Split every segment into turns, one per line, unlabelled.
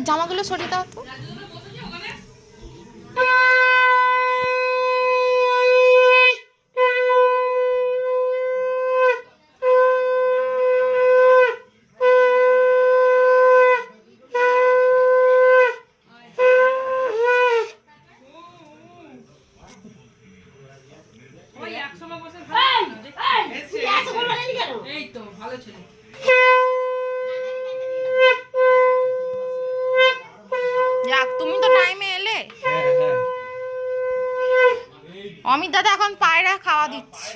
জামাগুলো সরিয়ে দাও তো। যাক, তুমি তো টাইমে এলে। অমিত দাদা এখন পায়রা খাওয়া দিচ্ছে।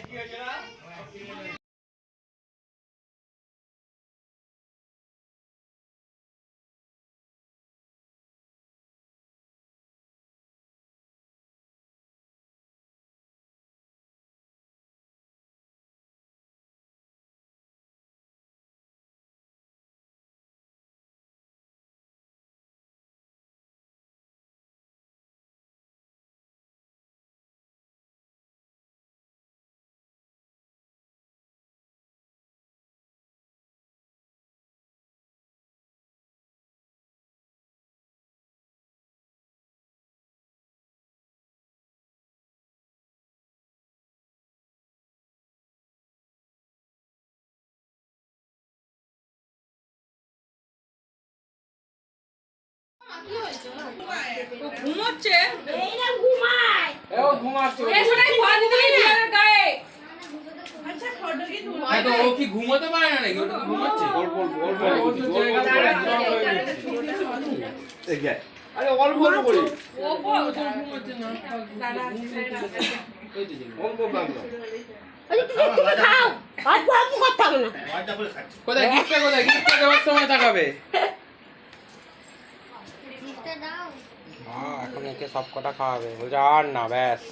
ঘুমোচ্ছে
ও কি ঘুমোতে পারে না নাকি? ওটা ঘুমোচ্ছে।
আরে অল্প অল্প করে
ঘুমোচ্ছে না। কোথায় গিফটটা কোথায়? গিফটটা দেওয়ার সময় তাকাবে। এখন একে সব কটা খাওয়াবে। বলছে আর না, ব্যাস।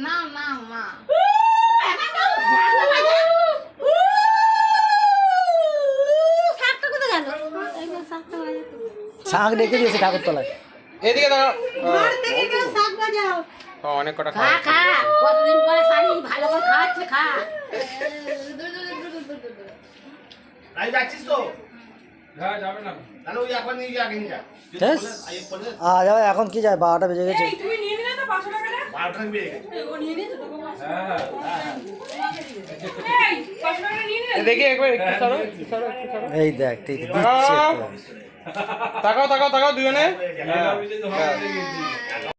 না না মা,
শাক রেখে দিয়েছে ঠাকুর তলায়।
এদিকে দাও। অনেক কটা খাওয়া।
কতদিন পরে সানি ভালো করে খাওয়াচ্ছে, খা।
আই যাচ্ছিস তো?
হ্যাঁ, যাবে না।
তাহলে ওই এখন নিয়ে আগে নিয়ে যা।
যাবে এখন কি যায়, 12টা বেজে গেছে।
তুমি নিয়ে নিলে তো 500 টাকা।
12টা বেজে গেছে।
ও নিয়ে নিয়েছে তো।
হ্যাঁ।
এই 500 টাকা নিয়ে নিলে।
দেখি একবার একটু সরো, সরো, সরো।
এই দেখ ঠিক দিচ্ছে তো।
তাকাও তাকাও তাকাও দুজনে।